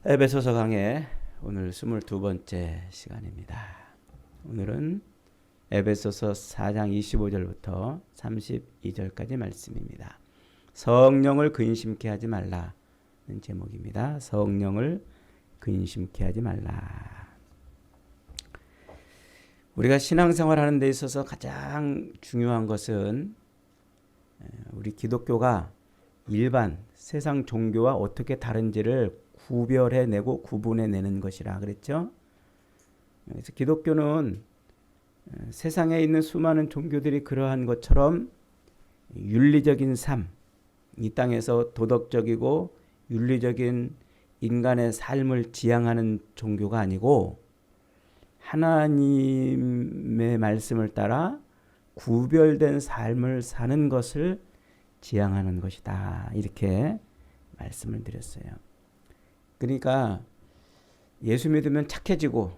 에베소서 강의 오늘 22번째 시간입니다. 오늘은 에베소서 4장 25절부터 32절까지 말씀입니다. 성령을 근심케 하지 말라는 제목입니다. 성령을 근심케 하지 말라. 우리가 신앙생활 하는 데 있어서 가장 중요한 것은 우리 기독교가 일반 세상 종교와 어떻게 다른지를 구별해내고 구분해내는 것이라 그랬죠. 그래서 기독교는 세상에 있는 수많은 종교들이 그러한 것처럼 윤리적인 삶, 이 땅에서 도덕적이고 윤리적인 인간의 삶을 지향하는 종교가 아니고 하나님의 말씀을 따라 구별된 삶을 사는 것을 지향하는 것이다. 이렇게 말씀을 드렸어요. 그러니까 예수 믿으면 착해지고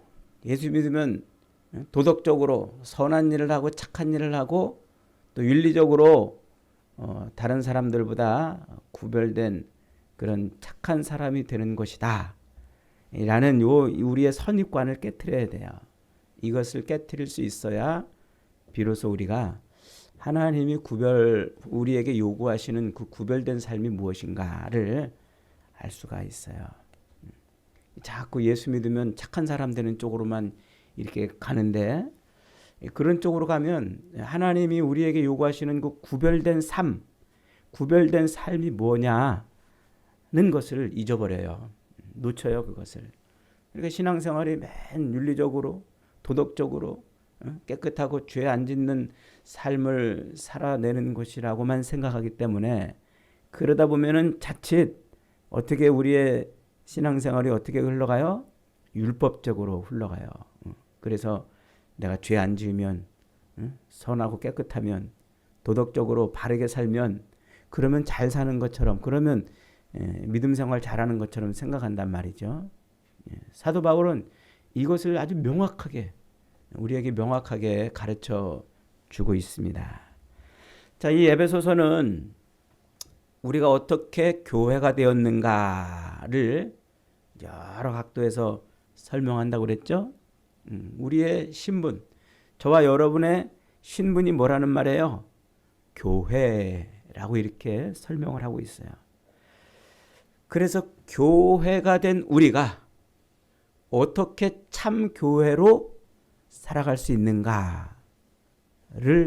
예수 믿으면 도덕적으로 선한 일을 하고 착한 일을 하고 또 윤리적으로 다른 사람들보다 구별된 그런 착한 사람이 되는 것이다 라는 우리의 선입관을 깨트려야 돼요. 이것을 깨트릴 수 있어야 비로소 우리가 하나님이 우리에게 요구하시는 그 구별된 삶이 무엇인가를 알 수가 있어요. 자꾸 예수 믿으면 착한 사람 되는 쪽으로만 이렇게 가는데, 그런 쪽으로 가면 하나님이 우리에게 요구하시는 그 구별된 삶이 뭐냐는 것을 잊어버려요. 놓쳐요, 그것을. 그러니까 신앙생활이 맨 윤리적으로 도덕적으로 깨끗하고 죄 안 짓는 삶을 살아내는 것이라고만 생각하기 때문에, 그러다 보면은 자칫 어떻게 우리의 신앙생활이 어떻게 흘러가요? 율법적으로 흘러가요. 그래서 내가 죄 안 지으면, 선하고 깨끗하면, 도덕적으로 바르게 살면, 그러면 잘 사는 것처럼, 그러면 믿음 생활 잘하는 것처럼 생각한단 말이죠. 사도 바울은 이것을 아주 명확하게, 우리에게 명확하게 가르쳐 주고 있습니다. 자, 이 에베소서는 우리가 어떻게 교회가 되었는가를 여러 각도에서 설명한다고 그랬죠. 우리의 신분, 저와 여러분의 신분이 뭐라는 말이에요? 교회라고 이렇게 설명을 하고 있어요. 그래서 교회가 된 우리가 어떻게 참 교회로 살아갈 수 있는가를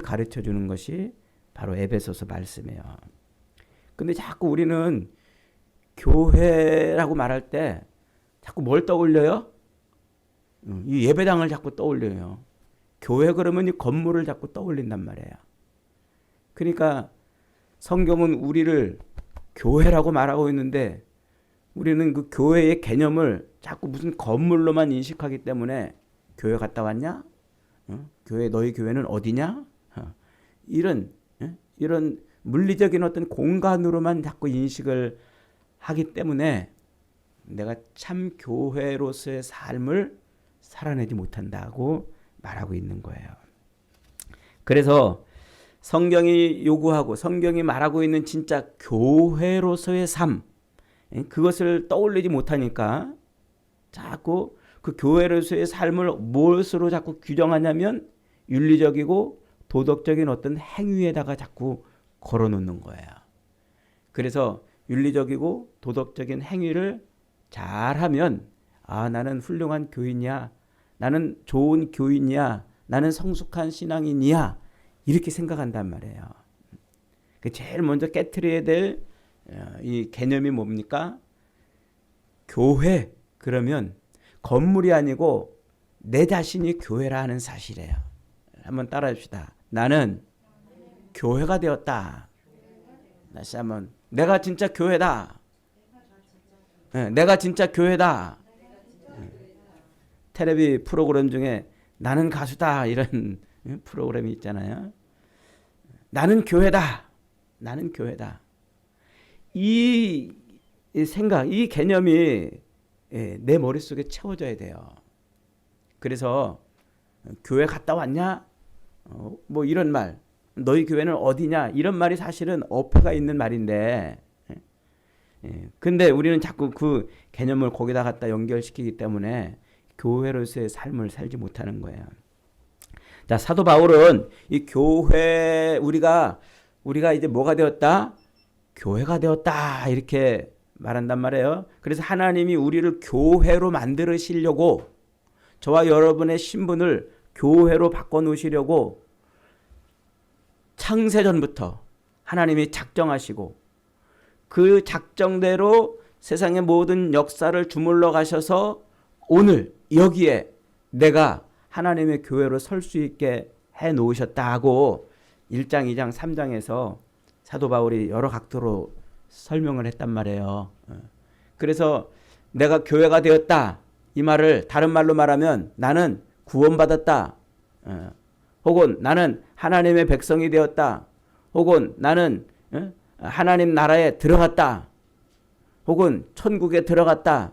가르쳐 주는 것이 바로 에베소서 말씀이에요. 근데 자꾸 우리는 교회라고 말할 때 자꾸 뭘 떠올려요? 이 예배당을 자꾸 떠올려요. 교회 그러면 이 건물을 자꾸 떠올린단 말이에요. 그러니까 성경은 우리를 교회라고 말하고 있는데, 우리는 그 교회의 개념을 자꾸 무슨 건물로만 인식하기 때문에 교회 갔다 왔냐? 교회, 너희 교회는 어디냐? 이런 물리적인 어떤 공간으로만 자꾸 인식을 하기 때문에 내가 참 교회로서의 삶을 살아내지 못한다고 말하고 있는 거예요. 그래서 성경이 요구하고 성경이 말하고 있는 진짜 교회로서의 삶, 그것을 떠올리지 못하니까 자꾸 그 교회로서의 삶을 무엇으로 자꾸 규정하냐면 윤리적이고 도덕적인 어떤 행위에다가 자꾸 걸어놓는 거예요. 그래서 윤리적이고 도덕적인 행위를 잘하면, 아, 나는 훌륭한 교인이야, 나는 좋은 교인이야, 나는 성숙한 신앙인이야, 이렇게 생각한단 말이에요. 제일 먼저 깨트려야 될 이 개념이 뭡니까? 교회 그러면 건물이 아니고 내 자신이 교회라 하는 사실이에요. 한번 따라해 봅시다. 나는 교회가 되었다. 다시 한번, 내가 진짜 교회다. 내가 진짜 교회다. 텔레비 프로그램 중에 나는 가수다 이런 프로그램이 있잖아요. 나는 교회다. 나는 교회다. 이 생각, 이 개념이 내 머릿속에 채워져야 돼요. 그래서 교회 갔다 왔냐? 뭐 이런 말, 너희 교회는 어디냐? 이런 말이 사실은 어폐가 있는 말인데, 예. 근데 우리는 자꾸 그 개념을 거기다 갖다 연결시키기 때문에 교회로서의 삶을 살지 못하는 거예요. 자, 사도 바울은 이 교회 우리가 이제 뭐가 되었다? 교회가 되었다 이렇게 말한단 말이에요. 그래서 하나님이 우리를 교회로 만들으시려고 저와 여러분의 신분을 교회로 바꿔놓으시려고 창세전부터 하나님이 작정하시고 그 작정대로 세상의 모든 역사를 주물러 가셔서 오늘 여기에 내가 하나님의 교회로 설 수 있게 해 놓으셨다고 1장, 2장, 3장에서 사도 바울이 여러 각도로 설명을 했단 말이에요. 그래서 내가 교회가 되었다 이 말을 다른 말로 말하면 나는 구원받았다, 혹은 나는 하나님의 백성이 되었다, 혹은 나는 하나님 나라에 들어갔다, 혹은 천국에 들어갔다,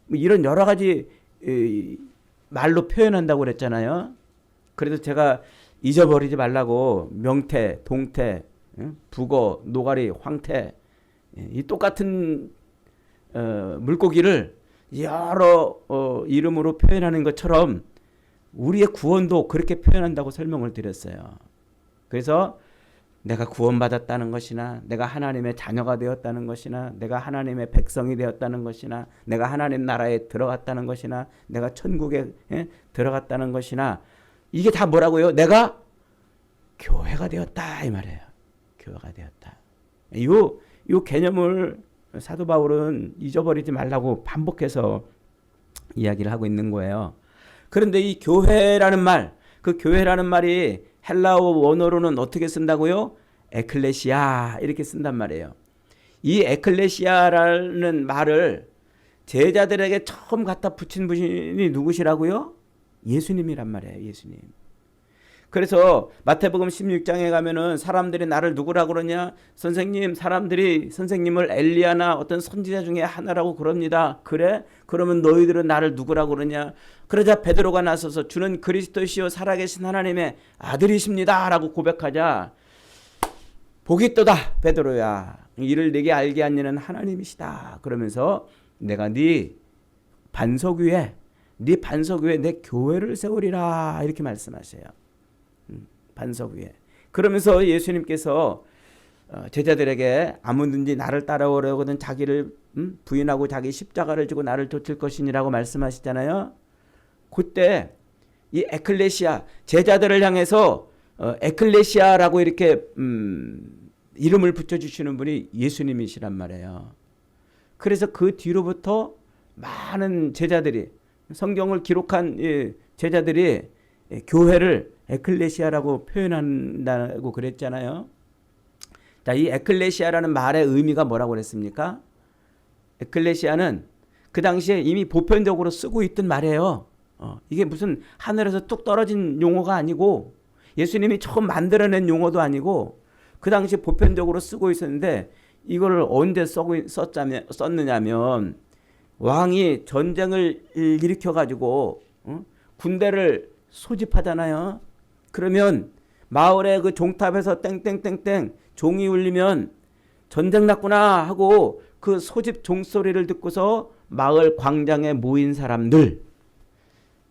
이런 여러 가지 말로 표현한다고 그랬잖아요. 그래서 제가 잊어버리지 말라고 명태, 동태, 북어, 노가리, 황태 이 똑같은 물고기를 여러 이름으로 표현하는 것처럼 우리의 구원도 그렇게 표현한다고 설명을 드렸어요. 그래서 내가 구원받았다는 것이나 내가 하나님의 자녀가 되었다는 것이나 내가 하나님의 백성이 되었다는 것이나 내가 하나님 나라에 들어갔다는 것이나 내가 천국에 들어갔다는 것이나 이게 다 뭐라고요? 내가 교회가 되었다 이 말이에요. 교회가 되었다. 이 개념을 사도 바울은 잊어버리지 말라고 반복해서 이야기를 하고 있는 거예요. 그런데 이 교회라는 말, 그 교회라는 말이 헬라어 원어로는 어떻게 쓴다고요? 에클레시아 이렇게 쓴단 말이에요. 이 에클레시아라는 말을 제자들에게 처음 갖다 붙인 분이 누구시라고요? 예수님이란 말이에요. 예수님. 그래서 마태복음 16장에 가면은 사람들이 나를 누구라고 그러냐? 선생님, 사람들이 선생님을 엘리야나 어떤 선지자 중에 하나라고 그럽니다. 그래? 그러면 너희들은 나를 누구라고 그러냐? 그러자 베드로가 나서서 주는 그리스도시요 살아계신 하나님의 아들이십니다 라고 고백하자 복이 있도다 베드로야, 이를 내게 알게 한 이는 하나님이시다. 그러면서 내가 네 반석 위에 내 교회를 세우리라 이렇게 말씀하셔요. 반석 위에. 그러면서 예수님께서 제자들에게 아무든지 나를 따라오려거든 자기를 부인하고 자기 십자가를 지고 나를 쫓을 것이니라고 말씀하시잖아요. 그때 이 에클레시아 제자들을 향해서 에클레시아라고 이렇게 이름을 붙여주시는 분이 예수님이시란 말이에요. 그래서 그 뒤로부터 많은 제자들이 성경을 기록한 제자들이 교회를 에클레시아라고 표현한다고 그랬잖아요. 자, 이 에클레시아라는 말의 의미가 뭐라고 그랬습니까? 에클레시아는 그 당시에 이미 보편적으로 쓰고 있던 말이에요. 이게 무슨 하늘에서 뚝 떨어진 용어가 아니고 예수님이 처음 만들어낸 용어도 아니고 그 당시 보편적으로 쓰고 있었는데 이걸 언제 썼느냐면 왕이 전쟁을 일으켜가지고 군대를 소집하잖아요. 그러면 마을의 그 종탑에서 땡땡땡땡 종이 울리면 전쟁 났구나 하고 그 소집 종소리를 듣고서 마을 광장에 모인 사람들,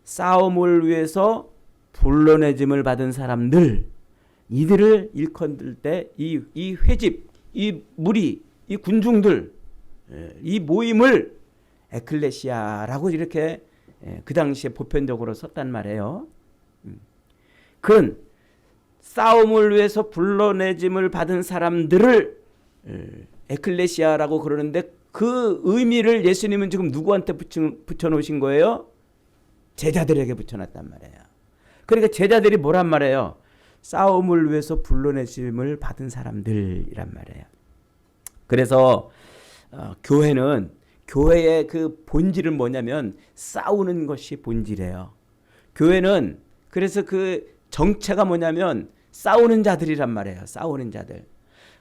싸움을 위해서 불러내짐을 받은 사람들, 이들을 일컫을 때 이 회집, 이 무리, 이 군중들, 이 모임을 에클레시아라고 이렇게 그 당시에 보편적으로 썼단 말이에요. 그런 싸움을 위해서 불러내짐을 받은 사람들을 에클레시아라고 그러는데 그 의미를 예수님은 지금 누구한테 붙여놓으신 거예요? 제자들에게 붙여놨단 말이에요. 그러니까 제자들이 뭐란 말이에요? 싸움을 위해서 불러내짐을 받은 사람들이란 말이에요. 그래서 교회의 그 본질은 뭐냐면 싸우는 것이 본질이에요. 교회는 그래서 그 정체가 뭐냐면 싸우는 자들이란 말이에요. 싸우는 자들.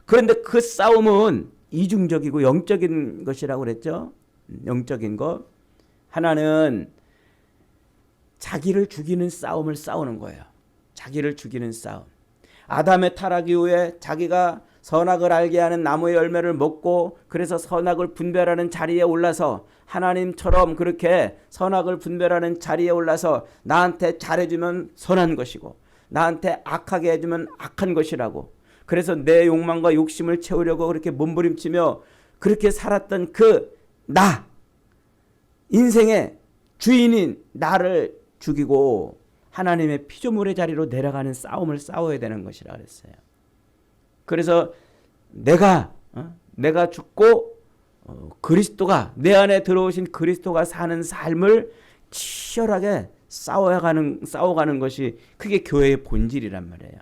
그런데 그 싸움은 이중적이고 영적인 것이라고 그랬죠. 영적인 것. 하나는 자기를 죽이는 싸움을 싸우는 거예요. 자기를 죽이는 싸움. 아담의 타락 이후에 자기가 선악을 알게 하는 나무의 열매를 먹고 그래서 선악을 분별하는 자리에 올라서 하나님처럼 그렇게 선악을 분별하는 자리에 올라서 나한테 잘해주면 선한 것이고 나한테 악하게 해주면 악한 것이라고, 그래서 내 욕망과 욕심을 채우려고 그렇게 몸부림치며 그렇게 살았던 그 나, 인생의 주인인 나를 죽이고 하나님의 피조물의 자리로 내려가는 싸움을 싸워야 되는 것이라 그랬어요. 그래서 내가 죽고 그리스도가 내 안에 들어오신 그리스도가 사는 삶을 치열하게 싸워가는 것이 그게 교회의 본질이란 말이에요.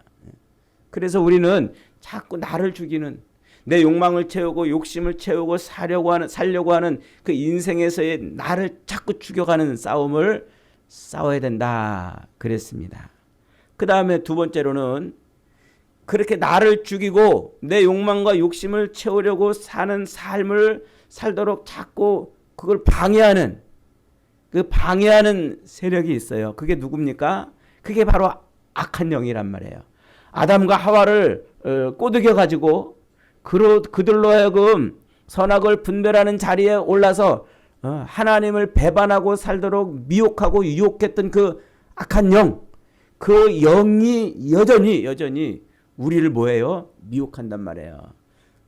그래서 우리는 자꾸 나를 죽이는, 내 욕망을 채우고 욕심을 채우고 살려고 하는 그 인생에서의 나를 자꾸 죽여가는 싸움을 싸워야 된다 그랬습니다. 그 다음에 두 번째로는 그렇게 나를 죽이고 내 욕망과 욕심을 채우려고 사는 삶을 살도록 자꾸 그걸 방해하는 세력이 있어요. 그게 누굽니까? 그게 바로 악한 영이란 말이에요. 아담과 하와를 꼬드겨 가지고 그들로 하여금 선악을 분별하는 자리에 올라서 하나님을 배반하고 살도록 미혹하고 유혹했던 그 악한 영, 그 영이 여전히 우리를 뭐예요? 미혹한단 말이에요.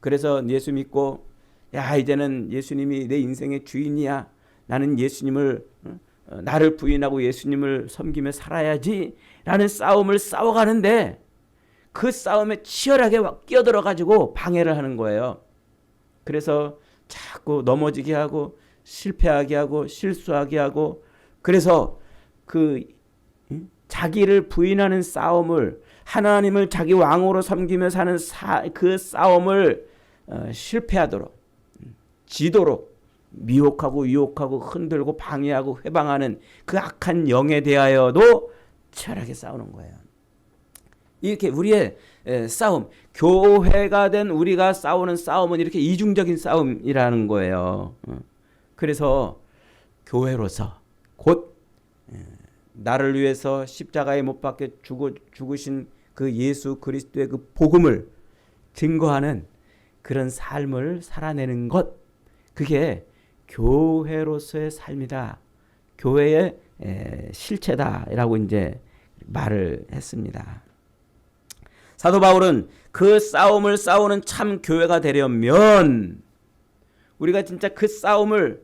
그래서 예수 믿고 야 이제는 예수님이 내 인생의 주인이야, 나는 예수님을 나를 부인하고 예수님을 섬기며 살아야지 라는 싸움을 싸워가는데 그 싸움에 치열하게 끼어들어 가지고 방해를 하는 거예요. 그래서 자꾸 넘어지게 하고 실패하게 하고 실수하게 하고, 그래서 그 자기를 부인하는 싸움을, 하나님을 자기 왕으로 섬기며 사는 그 싸움을 실패하도록, 지도록 미혹하고 유혹하고 흔들고 방해하고 회방하는 그 악한 영에 대하여도 치열하게 싸우는 거예요. 이렇게 우리의 싸움, 교회가 된 우리가 싸우는 싸움은 이렇게 이중적인 싸움이라는 거예요. 그래서 교회로서 곧 나를 위해서 십자가에 못 박혀 죽으신 그 예수 그리스도의 그 복음을 증거하는 그런 삶을 살아내는 것, 그게 교회로서의 삶이다, 교회의 실체다라고 이제 말을 했습니다. 사도 바울은 그 싸움을 싸우는 참 교회가 되려면, 우리가 진짜 그 싸움을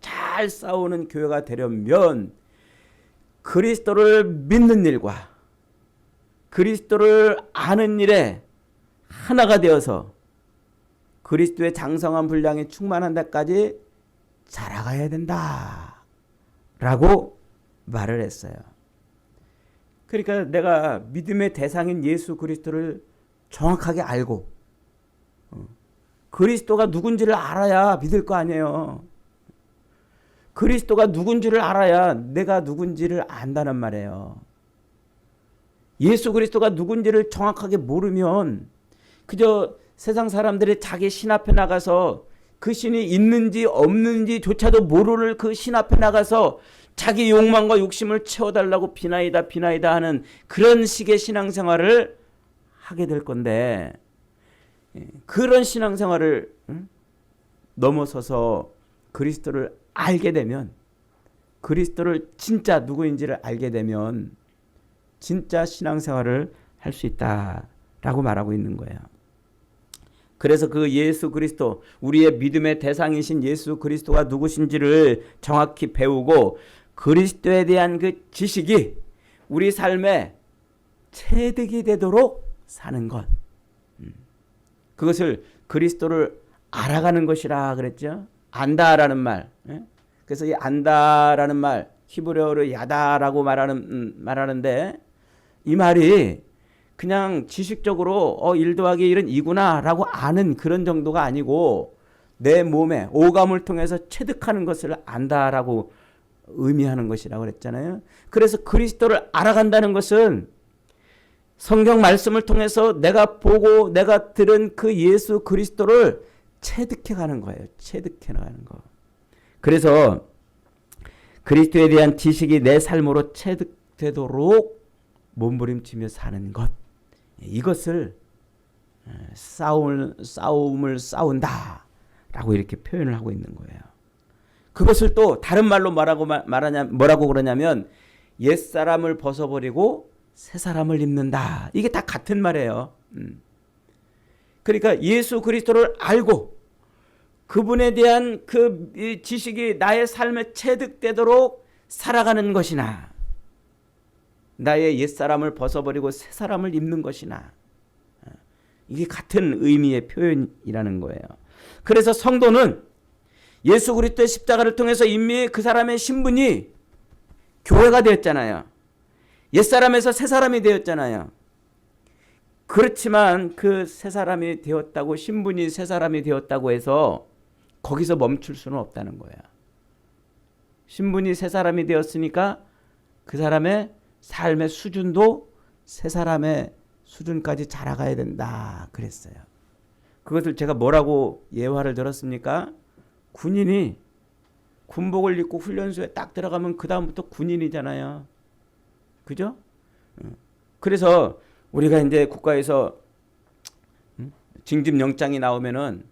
잘 싸우는 교회가 되려면 그리스도를 믿는 일과 그리스도를 아는 일에 하나가 되어서 그리스도의 장성한 분량에 충만한 데까지 자라가야 된다 라고 말을 했어요. 그러니까 내가 믿음의 대상인 예수 그리스도를 정확하게 알고 그리스도가 누군지를 알아야 믿을 거 아니에요. 그리스도가 누군지를 알아야 내가 누군지를 안다는 말이에요. 예수 그리스도가 누군지를 정확하게 모르면 그저 세상 사람들이 자기 신 앞에 나가서 그 신이 있는지 없는지조차도 모를 그 신 앞에 나가서 자기 욕망과 욕심을 채워달라고 비나이다 하는 그런 식의 신앙생활을 하게 될 건데, 그런 신앙생활을 넘어서서 그리스도를 알게 되면, 그리스도를 진짜 누구인지를 알게 되면 진짜 신앙생활을 할 수 있다라고 말하고 있는 거예요. 그래서 그 예수 그리스도, 우리의 믿음의 대상이신 예수 그리스도가 누구신지를 정확히 배우고 그리스도에 대한 그 지식이 우리 삶에 체득이 되도록 사는 것, 그것을 그리스도를 알아가는 것이라 그랬죠. 안다라는 말. 그래서 이 안다라는 말, 히브리어로 야다라고 말하는데 이 말이 그냥 지식적으로 1 더하기 1은 2구나 라고 아는 그런 정도가 아니고 내 몸에 오감을 통해서 체득하는 것을 안다라고 의미하는 것이라고 그랬잖아요. 그래서 그리스도를 알아간다는 것은 성경 말씀을 통해서 내가 보고 내가 들은 그 예수 그리스도를 체득해 가는 거예요. 체득해 나가는 거. 그래서 그리스도에 대한 지식이 내 삶으로 체득되도록 몸부림치며 사는 것, 이것을 싸움을 싸운다라고 이렇게 표현을 하고 있는 거예요. 그것을 또 다른 말로 뭐라고 그러냐면 옛사람을 벗어버리고 새사람을 입는다. 이게 다 같은 말이에요. 그러니까 예수 그리스도를 알고 그분에 대한 그 지식이 나의 삶에 체득되도록 살아가는 것이나 나의 옛사람을 벗어버리고 새사람을 입는 것이나 이게 같은 의미의 표현이라는 거예요. 그래서 성도는 예수 그리스도의 십자가를 통해서 이미 그 사람의 신분이 교회가 되었잖아요. 옛사람에서 새사람이 되었잖아요. 그렇지만 그 새사람이 되었다고, 신분이 새사람이 되었다고 해서 거기서 멈출 수는 없다는 거예요. 신분이 새사람이 되었으니까 그 사람의 삶의 수준도 새사람의 수준까지 자라가야 된다 그랬어요. 그것을 제가 뭐라고 예화를 들었습니까? 군인이 군복을 입고 훈련소에 딱 들어가면 그 다음부터 군인이잖아요. 그죠? 그래서 우리가 이제 국가에서 징집영장이 나오면은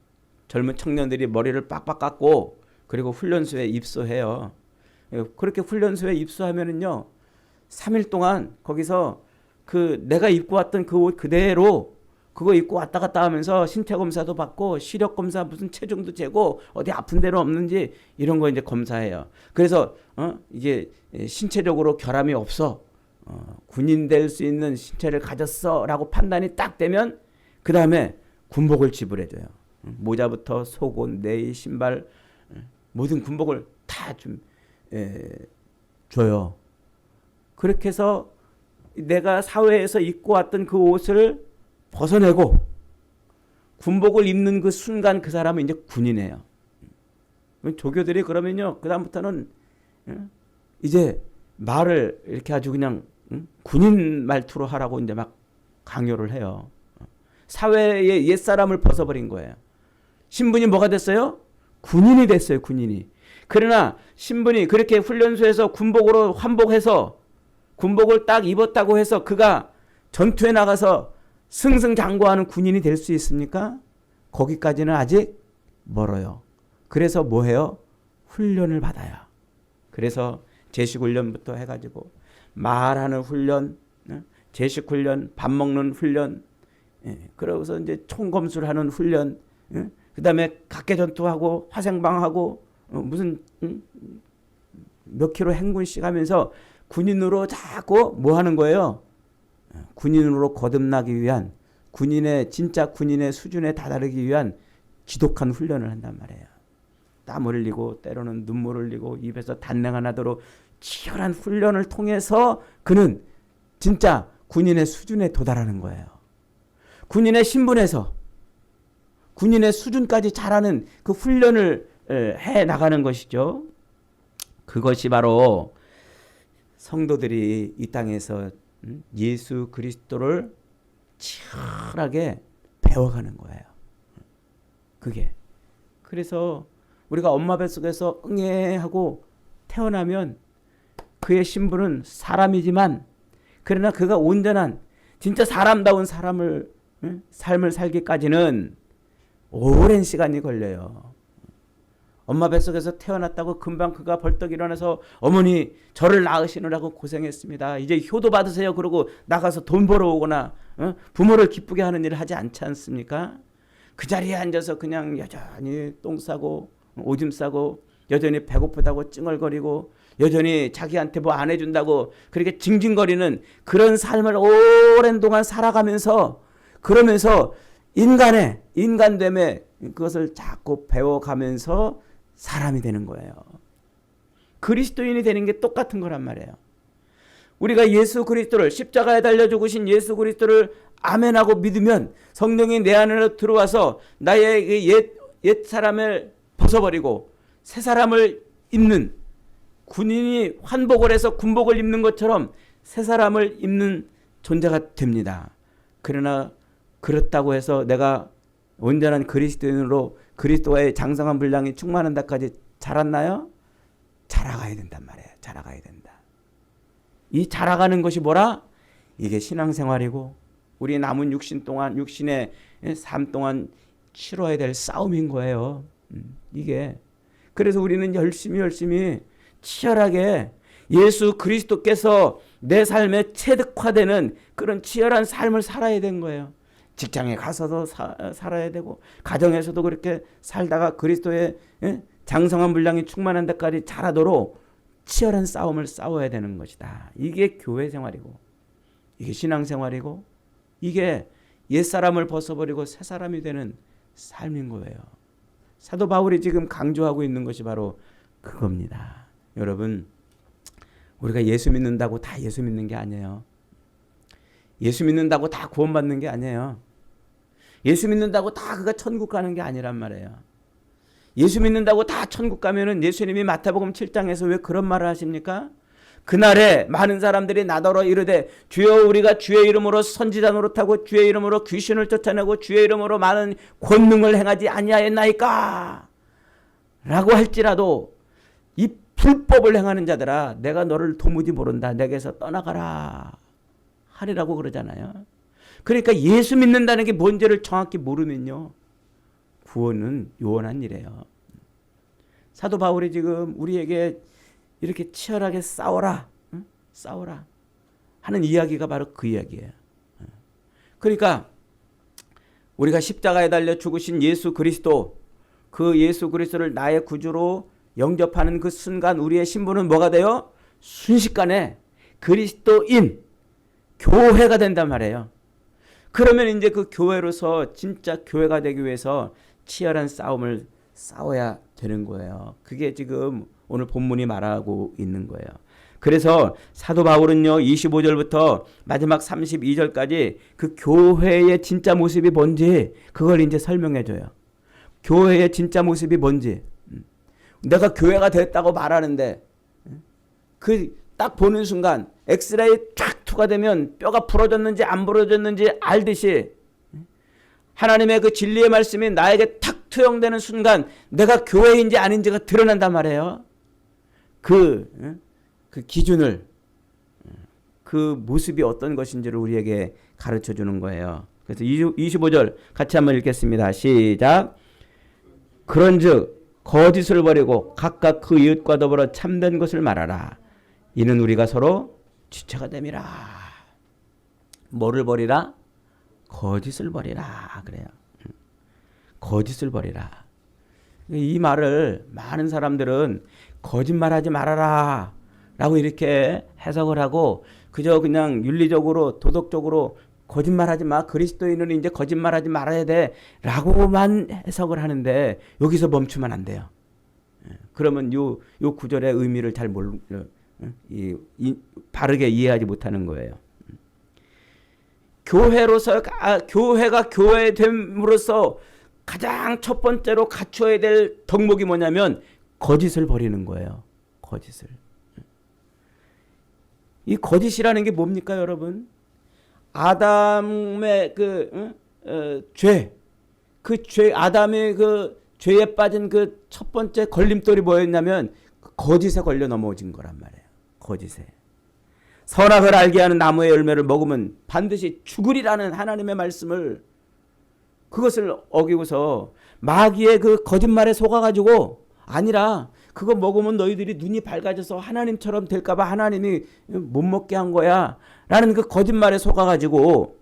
젊은 청년들이 머리를 빡빡 깎고 그리고 훈련소에 입소해요. 그렇게 훈련소에 입소하면은요 3일 동안 거기서 그 내가 입고 왔던 그 옷 그대로 그거 입고 왔다 갔다 하면서 신체 검사도 받고 시력 검사, 무슨 체중도 재고 어디 아픈 데는 없는지 이런 거 이제 검사해요. 그래서 이게 신체적으로 결함이 없어, 군인 될 수 있는 신체를 가졌어라고 판단이 딱 되면 그 다음에 군복을 지불해줘요. 모자부터 속옷, 내의 신발, 모든 군복을 다 좀 줘요. 그렇게 해서 내가 사회에서 입고 왔던 그 옷을 벗어내고 군복을 입는 그 순간 그 사람은 이제 군인이에요. 조교들이 그러면요 그 다음부터는 이제 말을 이렇게 아주 그냥 군인 말투로 하라고 이제 막 강요를 해요. 사회의 옛사람을 벗어버린 거예요. 신분이 뭐가 됐어요? 군인이 됐어요. 군인이. 그러나 신분이 그렇게 훈련소에서 군복으로 환복해서 군복을 딱 입었다고 해서 그가 전투에 나가서 승승장구하는 군인이 될 수 있습니까? 거기까지는 아직 멀어요. 그래서 뭐 해요? 훈련을 받아요. 그래서 제식훈련부터 해가지고 말하는 훈련, 제식훈련, 밥 먹는 훈련, 그러고서 이제 총검술하는 훈련, 그 다음에 각계전투하고 화생방하고 무슨 몇 킬로 행군씩 하면서 군인으로 자꾸 뭐 하는 거예요? 군인으로 거듭나기 위한, 진짜 군인의 수준에 다다르기 위한 지독한 훈련을 한단 말이에요. 땀 흘리고 때로는 눈물 흘리고 입에서 단내가 나도록 치열한 훈련을 통해서 그는 진짜 군인의 수준에 도달하는 거예요. 군인의 신분에서 군인의 수준까지 자라는 그 훈련을 해 나가는 것이죠. 그것이 바로 성도들이 이 땅에서 예수 그리스도를 치열하게 배워가는 거예요. 그게. 그래서 우리가 엄마 뱃속에서 응애하고 태어나면 그의 신분은 사람이지만 그러나 그가 온전한 진짜 사람다운 삶을 살기까지는 오랜 시간이 걸려요. 엄마 뱃속에서 태어났다고 금방 그가 벌떡 일어나서 어머니 저를 낳으시느라고 고생했습니다. 이제 효도 받으세요. 그러고 나가서 돈 벌어오거나 부모를 기쁘게 하는 일을 하지 않지 않습니까? 그 자리에 앉아서 그냥 여전히 똥 싸고 오줌 싸고 여전히 배고프다고 찡얼거리고 여전히 자기한테 뭐 안 해준다고 그렇게 징징거리는 그런 삶을 오랜 동안 살아가면서 그러면서 인간됨에 그것을 자꾸 배워가면서 사람이 되는 거예요. 그리스도인이 되는 게 똑같은 거란 말이에요. 우리가 예수 그리스도를 십자가에 달려 죽으신 예수 그리스도를 아멘하고 믿으면 성령이 내 안으로 들어와서 나의 옛 사람을 벗어버리고 새 사람을 입는, 군인이 환복을 해서 군복을 입는 것처럼 새 사람을 입는 존재가 됩니다. 그러나 그렇다고 해서 내가 온전한 그리스도인으로 그리스도의 장성한 분량이 충만한 데까지 자랐나요? 자라가야 된단 말이에요. 자라가야 된다. 이 자라가는 것이 뭐라? 이게 신앙생활이고 우리 남은 육신 동안 육신의 삶 동안 치러야 될 싸움인 거예요. 이게. 그래서 우리는 열심히 치열하게 예수 그리스도께서 내 삶에 체득화되는 그런 치열한 삶을 살아야 된 거예요. 직장에 가서도 살아야 되고 가정에서도 그렇게 살다가 그리스도의 장성한 분량이 충만한 데까지 자라도록 치열한 싸움을 싸워야 되는 것이다. 이게 교회 생활이고 이게 신앙생활이고 이게 옛사람을 벗어버리고 새사람이 되는 삶인 거예요. 사도 바울이 지금 강조하고 있는 것이 바로 그겁니다. 여러분, 우리가 예수 믿는다고 다 예수 믿는 게 아니에요. 예수 믿는다고 다 구원받는 게 아니에요. 예수 믿는다고 다 그가 천국 가는 게 아니란 말이에요. 예수 믿는다고 다 천국 가면은 예수님이 마태복음 7장에서 왜 그런 말을 하십니까? 그날에 많은 사람들이 나더러 이르되 주여 우리가 주의 이름으로 선지자 노릇하고 주의 이름으로 귀신을 쫓아내고 주의 이름으로 많은 권능을 행하지 아니하였나이까? 라고 할지라도 이 불법을 행하는 자들아 내가 너를 도무지 모른다. 내게서 떠나가라 하리라고 그러잖아요. 그러니까 예수 믿는다는 게 뭔지를 정확히 모르면요 구원은 요원한 일이에요. 사도 바울이 지금 우리에게 이렇게 치열하게 싸워라, 싸워라 하는 이야기가 바로 그 이야기예요. 그러니까 우리가 십자가에 달려 죽으신 예수 그리스도, 그 예수 그리스도를 나의 구주로 영접하는 그 순간 우리의 신분은 뭐가 돼요? 순식간에 그리스도인 교회가 된단 말이에요. 그러면 이제 그 교회로서 진짜 교회가 되기 위해서 치열한 싸움을 싸워야 되는 거예요. 그게 지금 오늘 본문이 말하고 있는 거예요. 그래서 사도 바울은요 25절부터 마지막 32절까지 그 교회의 진짜 모습이 뭔지 그걸 이제 설명해 줘요. 교회의 진짜 모습이 뭔지. 내가 교회가 됐다고 말하는데 그 딱 보는 순간 엑스레이 쫙 투과되면 뼈가 부러졌는지 안 부러졌는지 알듯이 하나님의 그 진리의 말씀이 나에게 탁 투영되는 순간 내가 교회인지 아닌지가 드러난단 말이에요. 그 기준을, 그 모습이 어떤 것인지를 우리에게 가르쳐 주는 거예요. 그래서 25절 같이 한번 읽겠습니다. 시작. 그런즉 거짓을 버리고 각각 그 이웃과 더불어 참된 것을 말하라. 이는 우리가 서로 지체가 됨이라. 뭐를 버리라? 거짓을 버리라. 그래요. 거짓을 버리라. 이 말을 많은 사람들은 거짓말하지 말아라 라고 이렇게 해석을 하고 그저 그냥 윤리적으로 도덕적으로 거짓말하지 마. 그리스도인은 이제 거짓말하지 말아야 돼 라고만 해석을 하는데 여기서 멈추면 안 돼요. 그러면 요 구절의 의미를 잘 바르게 이해하지 못하는 거예요. 교회가 교회됨으로써 가장 첫 번째로 갖춰야 될 덕목이 뭐냐면 거짓을 버리는 거예요. 거짓을. 이 거짓이라는 게 뭡니까, 여러분? 아담의 아담의 그 죄에 빠진 그 첫 번째 걸림돌이 뭐였냐면 거짓에 걸려 넘어진 거란 말이에요. 거짓에. 선악을 알게 하는 나무의 열매를 먹으면 반드시 죽으리라는 하나님의 말씀을 그것을 어기고서 마귀의 그 거짓말에 속아가지고 아니라 그거 먹으면 너희들이 눈이 밝아져서 하나님처럼 될까봐 하나님이 못 먹게 한 거야 라는 그 거짓말에 속아가지고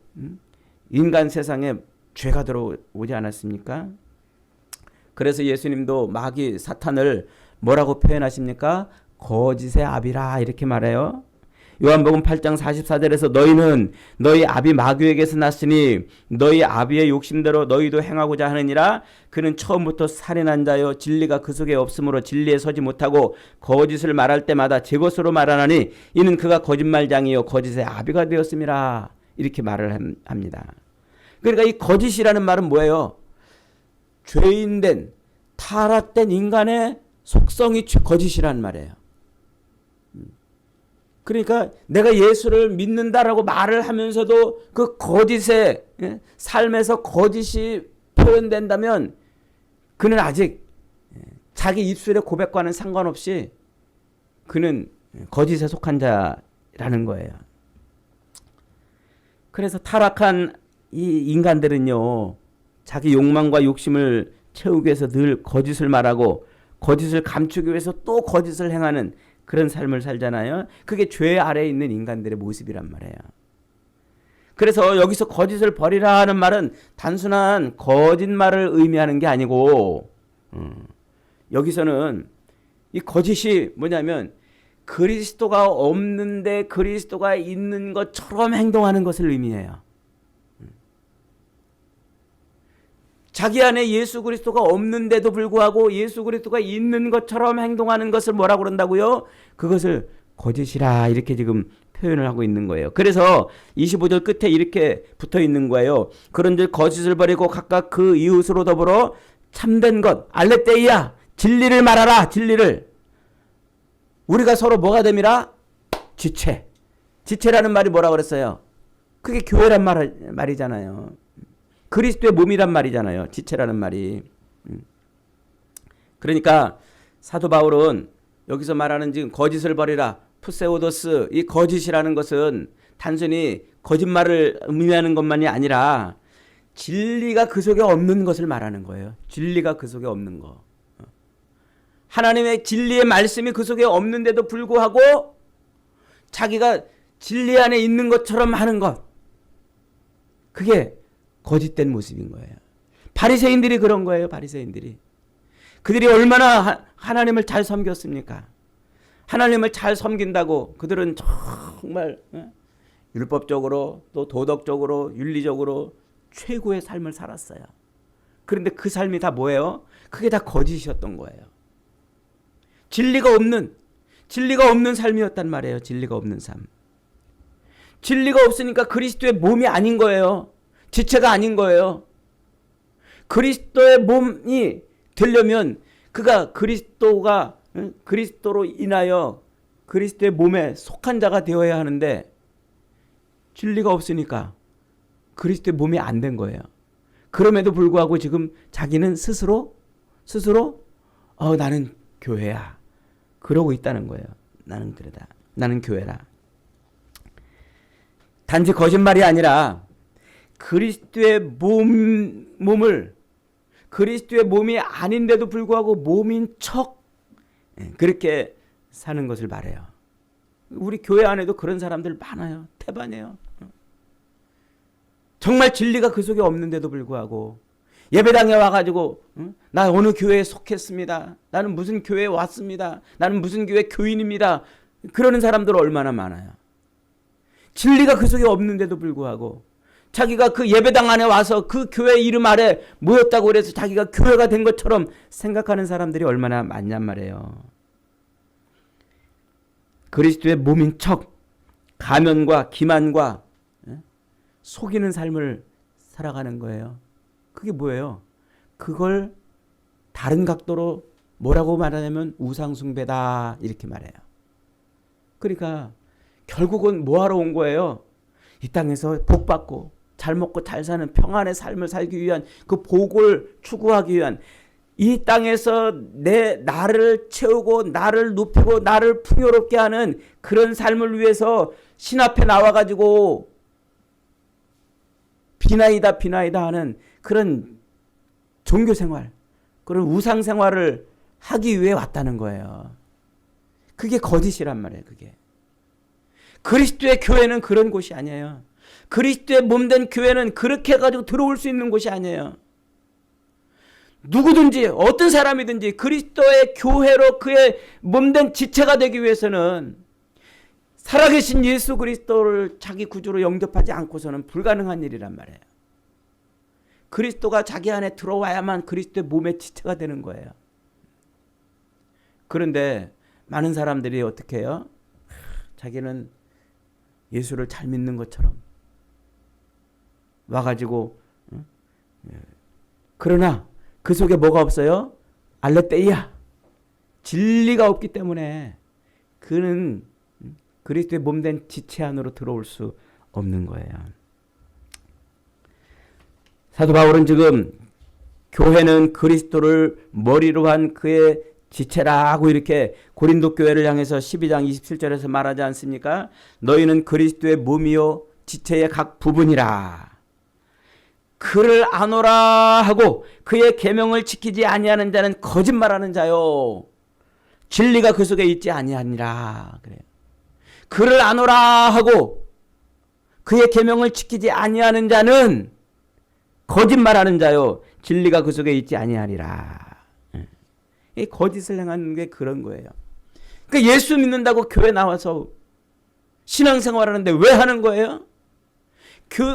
인간 세상에 죄가 들어오지 않았습니까? 그래서 예수님도 마귀 사탄을 뭐라고 표현하십니까? 거짓의 아비라 이렇게 말해요. 요한복음 8장 44절에서 너희는 너희 아비 마귀에게서 났으니 너희 아비의 욕심대로 너희도 행하고자 하느니라. 그는 처음부터 살인한 자여 진리가 그 속에 없으므로 진리에 서지 못하고 거짓을 말할 때마다 제 것으로 말하나니 이는 그가 거짓말장이요 거짓의 아비가 되었음이라. 이렇게 말을 합니다. 그러니까 이 거짓이라는 말은 뭐예요? 죄인된 타락된 인간의 속성이 거짓이라는 말이에요. 그러니까 내가 예수를 믿는다라고 말을 하면서도 그 거짓의 삶에서 거짓이 표현된다면 그는 아직 자기 입술의 고백과는 상관없이 그는 거짓에 속한 자라는 거예요. 그래서 타락한 이 인간들은요 자기 욕망과 욕심을 채우기 위해서 늘 거짓을 말하고 거짓을 감추기 위해서 또 거짓을 행하는 그런 삶을 살잖아요. 그게 죄 아래에 있는 인간들의 모습이란 말이에요. 그래서 여기서 거짓을 버리라 하는 말은 단순한 거짓말을 의미하는 게 아니고 여기서는 이 거짓이 뭐냐면 그리스도가 없는데 그리스도가 있는 것처럼 행동하는 것을 의미해요. 자기 안에 예수 그리스도가 없는데도 불구하고 예수 그리스도가 있는 것처럼 행동하는 것을 뭐라고 그런다고요? 그것을 거짓이라 이렇게 지금 표현을 하고 있는 거예요. 그래서 25절 끝에 이렇게 붙어 있는 거예요. 그런즉 거짓을 버리고 각각 그 이웃으로 더불어 참된 것, 알레테이아, 진리를 말하라. 진리를. 우리가 서로 뭐가 됨이라? 지체. 지체라는 말이 뭐라고 그랬어요? 그게 교회란 말이잖아요. 그리스도의 몸이란 말이잖아요. 지체라는 말이. 그러니까 사도 바울은 여기서 말하는 지금 거짓을 버리라. 푸세오도스, 이 거짓이라는 것은 단순히 거짓말을 의미하는 것만이 아니라 진리가 그 속에 없는 것을 말하는 거예요. 진리가 그 속에 없는 거. 하나님의 진리의 말씀이 그 속에 없는데도 불구하고 자기가 진리 안에 있는 것처럼 하는 것. 그게 거짓된 모습인 거예요. 바리새인들이 그런 거예요. 바리새인들이. 그들이 얼마나 하나님을 잘 섬겼습니까? 하나님을 잘 섬긴다고 그들은 정말 율법적으로 또 도덕적으로 윤리적으로 최고의 삶을 살았어요. 그런데 그 삶이 다 뭐예요? 그게 다 거짓이었던 거예요. 진리가 없는 삶이었단 말이에요. 진리가 없는 삶. 진리가 없으니까 그리스도의 몸이 아닌 거예요. 지체가 아닌 거예요. 그리스도의 몸이 되려면 그가 그리스도로 인하여 그리스도의 몸에 속한 자가 되어야 하는데 진리가 없으니까 그리스도의 몸이 안 된 거예요. 그럼에도 불구하고 지금 자기는 스스로 나는 교회야. 그러고 있다는 거예요. 나는 그러다. 나는 교회라. 단지 거짓말이 아니라 그리스도의 몸을 그리스도의 몸이 아닌데도 불구하고 몸인 척 그렇게 사는 것을 말해요. 우리 교회 안에도 그런 사람들 많아요. 태반이에요. 정말 진리가 그 속에 없는데도 불구하고 예배당에 와가지고 나 어느 교회에 속했습니다. 나는 무슨 교회에 왔습니다. 나는 무슨 교회 교인입니다. 그러는 사람들 얼마나 많아요. 진리가 그 속에 없는데도 불구하고 자기가 그 예배당 안에 와서 그 교회 이름 아래 모였다고 그래서 자기가 교회가 된 것처럼 생각하는 사람들이 얼마나 많냔 말이에요. 그리스도의 몸인 척 가면과 기만과 속이는 삶을 살아가는 거예요. 그게 뭐예요? 그걸 다른 각도로 뭐라고 말하냐면 우상숭배다 이렇게 말해요. 그러니까 결국은 뭐하러 온 거예요? 이 땅에서 복받고 잘 먹고 잘 사는 평안의 삶을 살기 위한 그 복을 추구하기 위한 이 땅에서 나를 채우고 나를 높이고 나를 풍요롭게 하는 그런 삶을 위해서 신 앞에 나와가지고 비나이다 하는 그런 종교생활, 그런 우상생활을 하기 위해 왔다는 거예요. 그게 거짓이란 말이에요. 그게. 그리스도의 교회는 그런 곳이 아니에요. 그리스도의 몸된 교회는 그렇게 해가지고 들어올 수 있는 곳이 아니에요. 누구든지 어떤 사람이든지 그리스도의 교회로 그의 몸된 지체가 되기 위해서는 살아계신 예수 그리스도를 자기 구주로 영접하지 않고서는 불가능한 일이란 말이에요. 그리스도가 자기 안에 들어와야만 그리스도의 몸의 지체가 되는 거예요. 그런데 많은 사람들이 어떻게 해요? 자기는 예수를 잘 믿는 것처럼 와가지고 그러나 그 속에 뭐가 없어요? 알레테이아 진리가 없기 때문에 그는 그리스도의 몸된 지체 안으로 들어올 수 없는 거예요. 사도 바울은 지금 교회는 그리스도를 머리로 한 그의 지체라고 이렇게 고린도 교회를 향해서 12장 27절에서 말하지 않습니까? 너희는 그리스도의 몸이요 지체의 각 부분이라. 그를 아노라 하고 그의 계명을 지키지 아니하는 자는 거짓말하는 자요. 진리가 그 속에 있지 아니하니라. 그래요. 그를 아노라 하고 그의 계명을 지키지 아니하는 자는 거짓말하는 자요. 진리가 그 속에 있지 아니하리라. 이 거짓을 행하는 게 그런 거예요. 그러니까 예수 믿는다고 교회 나와서 신앙생활하는데 왜 하는 거예요?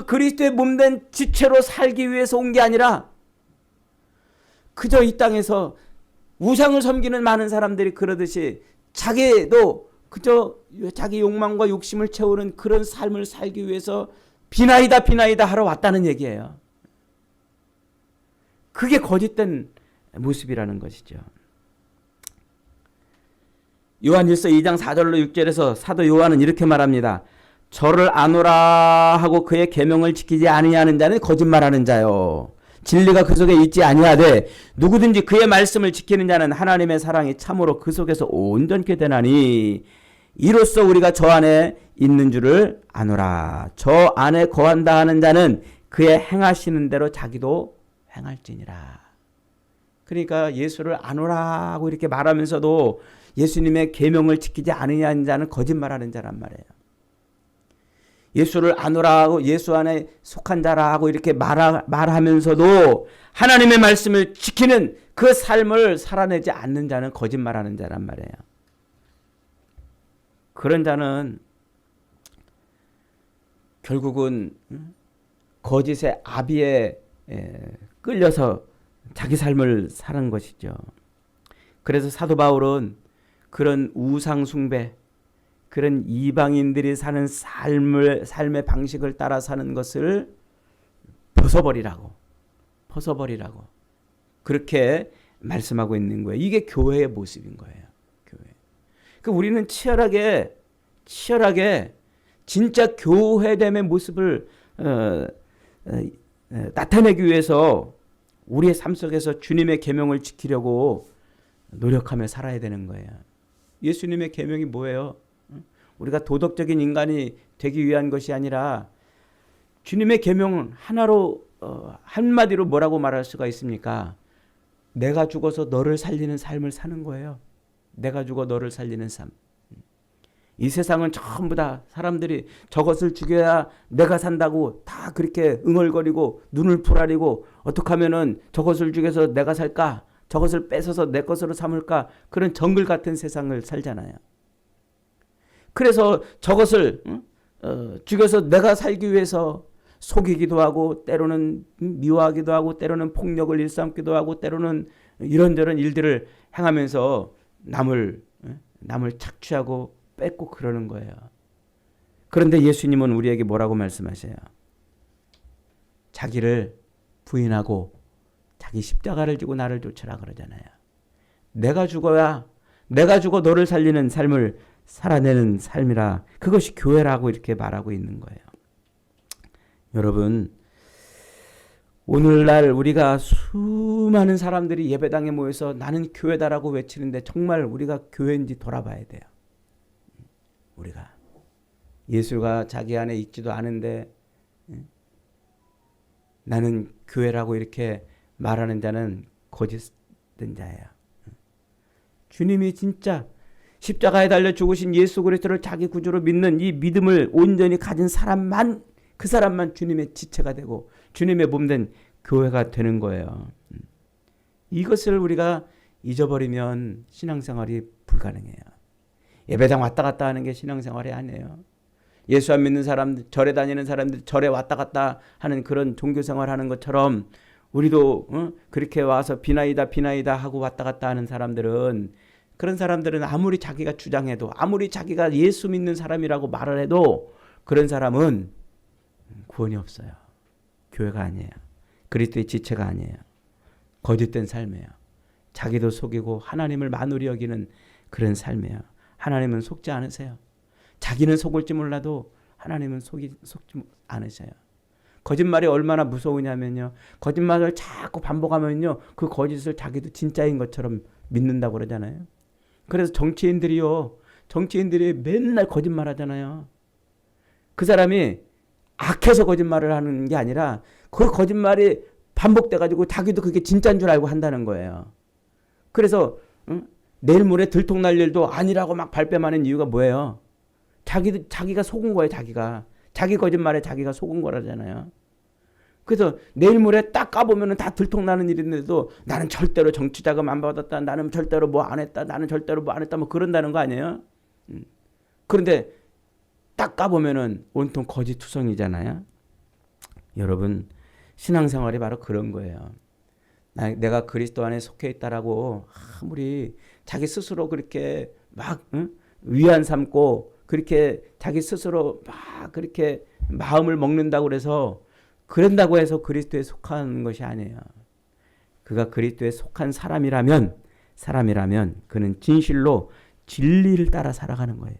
그리스도의 몸된 지체로 살기 위해서 온 게 아니라 그저 이 땅에서 우상을 섬기는 많은 사람들이 그러듯이 자기도 그저 자기 욕망과 욕심을 채우는 그런 삶을 살기 위해서 비나이다 하러 왔다는 얘기예요. 그게 거짓된 모습이라는 것이죠. 요한일서 2장 4절로 6절에서 사도 요한은 이렇게 말합니다. 저를 아노라 하고 그의 계명을 지키지 아니하는 자는 거짓말하는 자요. 진리가 그 속에 있지 아니하되 누구든지 그의 말씀을 지키는 자는 하나님의 사랑이 참으로 그 속에서 온전케 되나니 이로써 우리가 저 안에 있는 줄을 아노라. 저 안에 거한다 하는 자는 그의 행하시는 대로 자기도 행할지니라. 그러니까 예수를 아노라 하고 이렇게 말하면서도 예수님의 계명을 지키지 않으냐는 자는 거짓말하는 자란 말이에요. 예수를 아노라 하고 예수 안에 속한 자라 하고 이렇게 말하면서도 하나님의 말씀을 지키는 그 삶을 살아내지 않는 자는 거짓말하는 자란 말이에요. 그런 자는 결국은 거짓의 아비에 끌려서 자기 삶을 사는 것이죠. 그래서 사도 바울은 그런 우상 숭배, 그런 이방인들이 사는 삶의 방식을 따라 사는 것을 벗어버리라고 그렇게 말씀하고 있는 거예요. 이게 교회의 모습인 거예요. 교회. 그 우리는 치열하게 진짜 교회됨의 모습을 나타내기 위해서 우리의 삶 속에서 주님의 계명을 지키려고 노력하며 살아야 되는 거예요. 예수님의 계명이 뭐예요? 우리가 도덕적인 인간이 되기 위한 것이 아니라 주님의 계명은 하나로 한마디로 뭐라고 말할 수가 있습니까? 내가 죽어서 너를 살리는 삶을 사는 거예요. 내가 죽어 너를 살리는 삶. 이 세상은 전부 다 사람들이 저것을 죽여야 내가 산다고 다 그렇게 응얼거리고 눈을 부라리고 어떻게 하면은 저것을 죽여서 내가 살까? 저것을 뺏어서 내 것으로 삼을까? 그런 정글 같은 세상을 살잖아요. 그래서 저것을 죽여서 내가 살기 위해서 속이기도 하고 때로는 미워하기도 하고 때로는 폭력을 일삼기도 하고 때로는 이런저런 일들을 행하면서 남을 착취하고 뺏고 그러는 거예요. 그런데 예수님은 우리에게 뭐라고 말씀하셔요? 자기를 부인하고 자기 십자가를 지고 나를 쫓으라 그러잖아요. 내가 죽어 너를 살리는 삶을 살아내는 삶이라 그것이 교회라고 이렇게 말하고 있는 거예요. 여러분, 오늘날 우리가 수많은 사람들이 예배당에 모여서 나는 교회다라고 외치는데 정말 우리가 교회인지 돌아봐야 돼요. 우리가 예수가 자기 안에 있지도 않은데 나는 교회라고 이렇게 말하는 자는 거짓된 자예요. 주님이 진짜 십자가에 달려 죽으신 예수 그리스도를 자기 구주로 믿는 이 믿음을 온전히 가진 사람만 그 사람만 주님의 지체가 되고 주님의 몸된 교회가 되는 거예요. 이것을 우리가 잊어버리면 신앙생활이 불가능해요. 예배당 왔다 갔다 하는 게 신앙생활이 아니에요. 예수 안 믿는 사람들, 절에 다니는 사람들 절에 왔다 갔다 하는 그런 종교생활 하는 것처럼 우리도 그렇게 와서 비나이다 하고 왔다 갔다 하는 사람들은 그런 사람들은 아무리 자기가 주장해도 아무리 자기가 예수 믿는 사람이라고 말을 해도 그런 사람은 구원이 없어요. 교회가 아니에요. 그리스도의 지체가 아니에요. 거짓된 삶이에요. 자기도 속이고 하나님을 만우리 여기는 그런 삶이에요. 하나님은 속지 않으세요. 자기는 속을지 몰라도 하나님은 속지 않으셔요. 거짓말이 얼마나 무서우냐면요. 거짓말을 자꾸 반복하면요. 그 거짓을 자기도 진짜인 것처럼 믿는다고 그러잖아요. 그래서 정치인들이 맨날 거짓말 하잖아요. 그 사람이 악해서 거짓말을 하는 게 아니라 그 거짓말이 반복돼가지고 자기도 그게 진짜인 줄 알고 한다는 거예요. 그래서 내일 모레 들통날 일도 아니라고 막 발뺌하는 이유가 뭐예요? 자기가 속은 거예요. 자기 거짓말에 자기가 속은 거라잖아요. 그래서 내일 모레 딱 까보면은 다 들통나는 일인데도 나는 절대로 정치자금 안 받았다. 나는 절대로 뭐 안 했다. 나는 절대로 뭐 안 했다. 뭐 그런다는 거 아니에요? 그런데 딱 까보면은 온통 거짓투성이잖아요. 여러분, 신앙생활이 바로 그런 거예요. 내가 그리스도 안에 속해 있다라고 아무리 자기 스스로 그렇게 막 위안 삼고 그렇게 자기 스스로 막 그렇게 마음을 먹는다고 그런다고 해서 그리스도에 속한 것이 아니에요. 그가 그리스도에 속한 사람이라면 그는 진실로 진리를 따라 살아가는 거예요.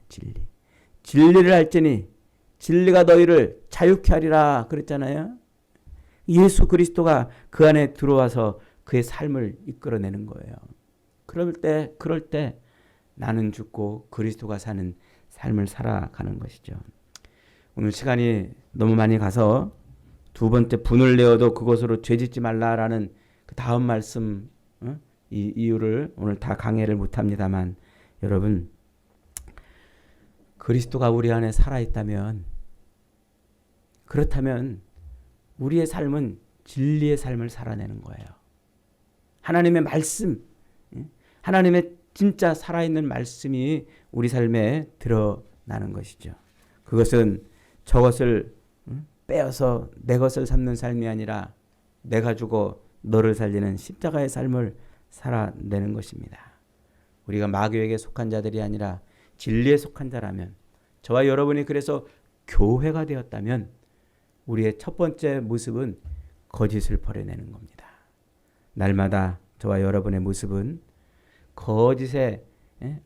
진리를 알지니 진리가 너희를 자유케 하리라 그랬잖아요. 예수 그리스도가 그 안에 들어와서 그의 삶을 이끌어내는 거예요. 그럴 때 나는 죽고 그리스도가 사는 삶을 살아가는 것이죠. 오늘 시간이 너무 많이 가서 두 번째 분을 내어도 그것으로 죄짓지 말라라는 그 다음 말씀 이 이유를 오늘 다 강해를 못합니다만 여러분 그리스도가 우리 안에 살아있다면 그렇다면 우리의 삶은 진리의 삶을 살아내는 거예요. 하나님의 말씀 하나님의 진짜 살아있는 말씀이 우리 삶에 드러나는 것이죠. 그것은 저것을 빼어서 내 것을 삼는 삶이 아니라 내가 죽어 너를 살리는 십자가의 삶을 살아내는 것입니다. 우리가 마귀에게 속한 자들이 아니라 진리에 속한 자라면 저와 여러분이 그래서 교회가 되었다면 우리의 첫 번째 모습은 거짓을 버려내는 겁니다. 날마다 저와 여러분의 모습은 거짓의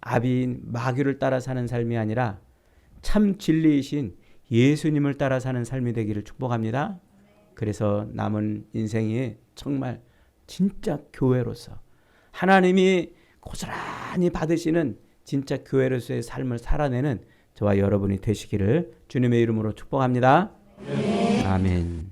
아비인 마귀를 따라 사는 삶이 아니라 참 진리이신 예수님을 따라 사는 삶이 되기를 축복합니다. 그래서 남은 인생이 정말 진짜 교회로서 하나님이 고스란히 받으시는 진짜 교회로서의 삶을 살아내는 저와 여러분이 되시기를 주님의 이름으로 축복합니다. 아멘.